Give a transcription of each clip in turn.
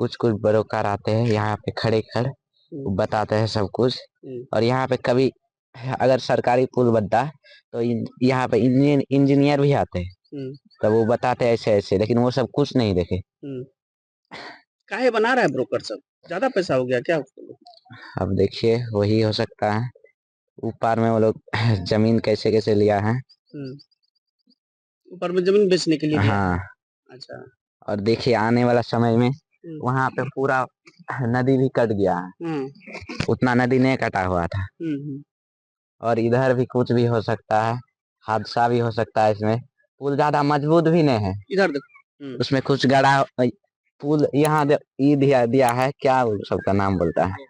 कुछ कुछ ब्रोकर आते हैं यहाँ पे खड़े वो बताते हैं सब कुछ। और यहाँ पे कभी अगर सरकारी पुल बनता है तो यहाँ पे इंजीनियर भी आते हैं, तो वो बताते हैं ऐसे ऐसे, लेकिन वो सब कुछ नहीं देखे। काहे बना रहा है ब्रोकर सब? ज्यादा पैसा हो गया क्या उसको? अब देखिए वही हो सकता है, ऊपर में वो लोग जमीन कैसे कैसे लिया है। ऊपर में जमीन बेचने के लिए लिया? हाँ। अच्छा। और देखिए आने वाला समय में वहाँ पे पूरा नदी भी कट गया है, उतना नदी नहीं कटा हुआ था। और इधर भी कुछ भी हो सकता है, हादसा भी हो सकता है इसमें। पुल ज्यादा मजबूत भी नहीं है, इधर देखो उसमें कुछ गड़ा पुल यहाँ दिया है, क्या सबका नाम बोलता है,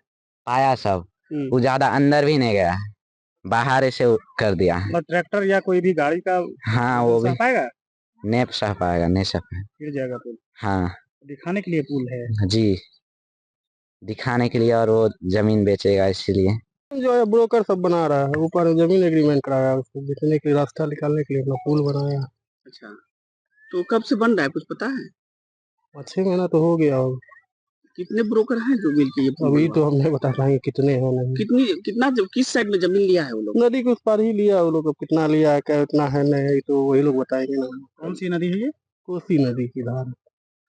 पाया सब, वो ज्यादा अंदर भी नहीं गया है, बाहर से कर दिया है। ट्रैक्टर या कोई भी गाड़ी का हाँ वो भी पाएगा, नहीं सह पाएगा, नहीं सह पाएगा, गिर जाएगा पुल। हाँ दिखाने के लिए पुल है जी, दिखाने के लिए, और वो जमीन बेचेगा इसीलिए। जो है ब्रोकर सब बना रहा है, ऊपर जमीन एग्रीमेंट कराया, उसको बेचने के लिए, रास्ता निकालने के लिए अपना पुल बनाया। अच्छा, तो कब से बन रहा है कुछ पता है? 6 महीना तो हो गया होगा। कितने ब्रोकर हैं जो मिलके ये अभी तो हम नहीं बता पाएंगे कितने हैं, नहीं कितना किस साइड में जमीन लिया है वो लोग? नदी के उस पार ही लिया वो लोग, अब कितना लिया है, क्या इतना है नहीं है, तो वही लोग बताएंगे ना। कौन सी नदी है ये? कोसी नदी की धार।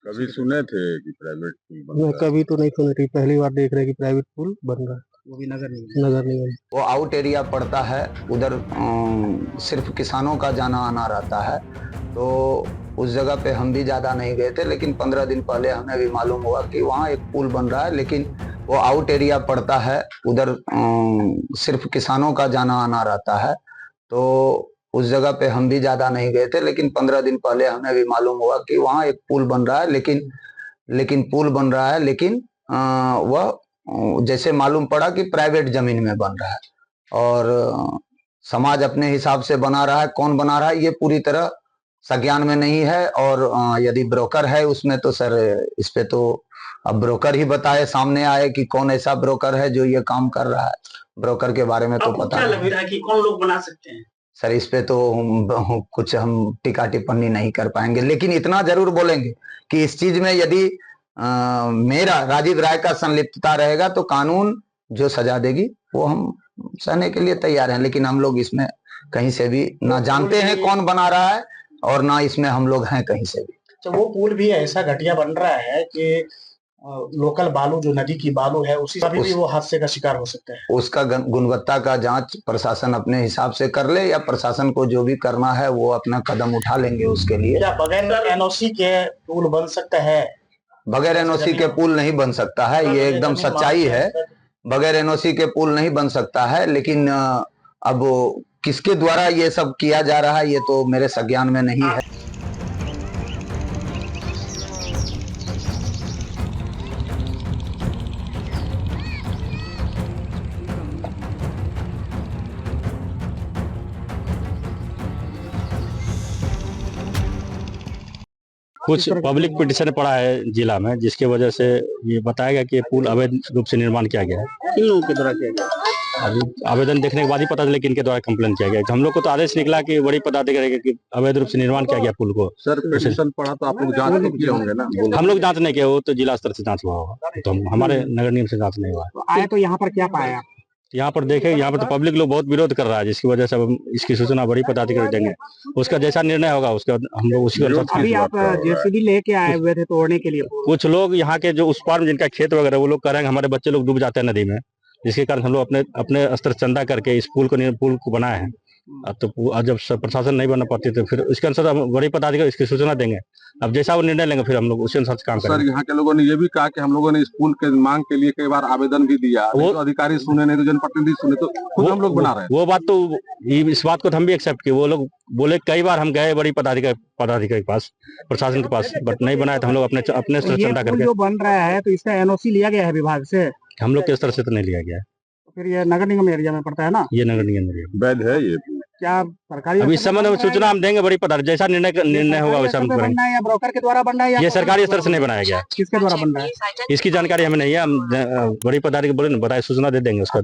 कभी सुने थे कि प्राइवेट पुल बन नहीं, रहा है? कभी तो नहीं सुने थे, पहली बार देख रहे हैं कि प्राइवेट पुल बन रहा है, वो भी नगर निगम। वो आउट एरिया पड़ता है, उधर सिर्फ किसानों का जाना आना रहता है, तो उस जगह पे हम भी ज़्यादा नहीं गए थे, लेकिन 15 दिन पहले हमें भी मालूम हुआ कि वहाँ एक पुल बन रहा है, लेकिन वो आउट एरिया पड़ता है, उधर सिर्फ किसानों का जाना आना रहता है, तो उस जगह पे हम भी ज़्यादा नहीं गए थे, लेकिन 15 दिन पहले हमें भी मालूम हुआ कि वहाँ एक पुल बन रहा है, लेकिन पुल बन रहा है, लेकिन वह जैसे मालूम पड़ा कि प्राइवेट जमीन में बन रहा है, और समाज अपने हिसाब से बना रहा है, कौन बना रहा है ये पूरी तरह संज्ञान में नहीं है। और यदि ब्रोकर है उसमें, तो सर इस पे तो अब ब्रोकर ही बताए, सामने आए कि कौन ऐसा ब्रोकर है जो ये काम कर रहा है। ब्रोकर के बारे में तो पता क्या लग रहा है कि कौन लोग बना सकते हैं? सर इस पे तो कुछ हम टिक्का टिप्पणी नहीं कर पाएंगे, लेकिन इतना जरूर बोलेंगे कि इस चीज में यदि मेरा राजीव राय का संलिप्तता रहेगा तो कानून जो सजा देगी वो हम सहने के लिए तैयार हैं, लेकिन हम लोग इसमें कहीं से भी ना जानते हैं कौन बना रहा है, और ना इसमें हम लोग हैं कहीं से भी। तो वो पुल भी ऐसा घटिया बन रहा है कि लोकल बालू, जो नदी की बालू है, उसी से भी वो हादसे का शिकार हो सकता है। उसका गुणवत्ता का जांच प्रशासन अपने हिसाब से कर ले, या प्रशासन को जो भी करना है वो अपना कदम उठा लेंगे उसके लिए। क्या बगैर एनओसी के पुल बन सकता है? बगैर एनओसी के पुल नहीं बन सकता है, ये एकदम सच्चाई है। बगैर एनओसी के पुल नहीं बन सकता है, लेकिन अब किसके द्वारा ये सब किया जा रहा है ये तो मेरे संज्ञान में नहीं है। कुछ पब्लिक पिटिशन पड़ा है जिला में, जिसके वजह से ये बताया गया कि ये पुल अवैध रूप से निर्माण किया गया है। किन लोगों के द्वारा किया गया? अभी आवेदन देखने के बाद ही पता चला कि इनके द्वारा कंप्लेन किया गया। हम लोग को तो आदेश निकला कि बड़ी पदाधिकारी कि अवैध रूप से निर्माण किया गया पुल को। सर पिटिशन पड़ा तो आप लोग जांच तो किए होंगे ना? हम लोग जांच नहीं किया, वो तो जिला स्तर से जांच हुआ होगा, तो हमारे नगर निगम से जांच नहीं हुआ। तो आए तो यहाँ पर क्या पाया? यहाँ पर देखे, यहाँ पर तो पब्लिक लोग बहुत विरोध कर रहा है, जिसकी वजह से हम इसकी सूचना बड़ी पदाधिकारी देंगे, उसका जैसा निर्णय होगा उसके बाद हम लोग उसी अनुसार। अभी आप जेसीबी लेके आए हुए थे तोड़ने के लिए? कुछ लोग यहाँ के जो उस पार में जिनका खेत वगैरह, वो लोग कह रहे हैं हमारे बच्चे लोग डूब जाते हैं नदी में, जिसके कारण हम लोग अपने स्तर चंदा करके इस पुल को बनाए हैं। अब तो जब प्रशासन नहीं बना पाती तो फिर उसके अनुसार हम बड़ी पदाधिकारी इसकी सूचना देंगे। अब जैसा वो निर्णय लेंगे फिर हम लोग उसी अनुसार काम करेंगे। सर यहाँ के लोगों ने ये भी कहा कि हम लोगों ने इस पुल के मांग के लिए कई बार आवेदन भी दिया, वो तो अधिकारी सुने नहीं, तो जनप्रतिनिधि सुने, तो खुद हम लोग बना रहे हैं। वो बात तो इस बात को तो हम भी एक्सेप्ट किए। वो लोग बोले कई बार हम गए बड़ी पदाधिकारी के पास, प्रशासन के पास, बट नहीं बनाया, तो हम लोग अपने स्तर चंदा करके। जो बन रहा है तो इसका एनओसी लिया गया है विभाग से? हम लोग के स्तर से तो नहीं लिया गया है। फिर ये नगर निगम एरिया में पड़ता है ना? ये नगर निगम एरिया वैध है ये? क्या सरकारी? अभी इस संबंध में सूचना हम देंगे बड़ी पदाधिकारी, जैसा निर्णय होगा वैसा हम करेंगे। या ब्रोकर के द्वारा बन रहा है? ये सरकारी स्तर से नहीं बनाया गया। किसके द्वारा बन रहा है इसकी जानकारी हमें नहीं है, हम बड़ी पदाधिकारी बोले ना बताए, सूचना दे देंगे उसका।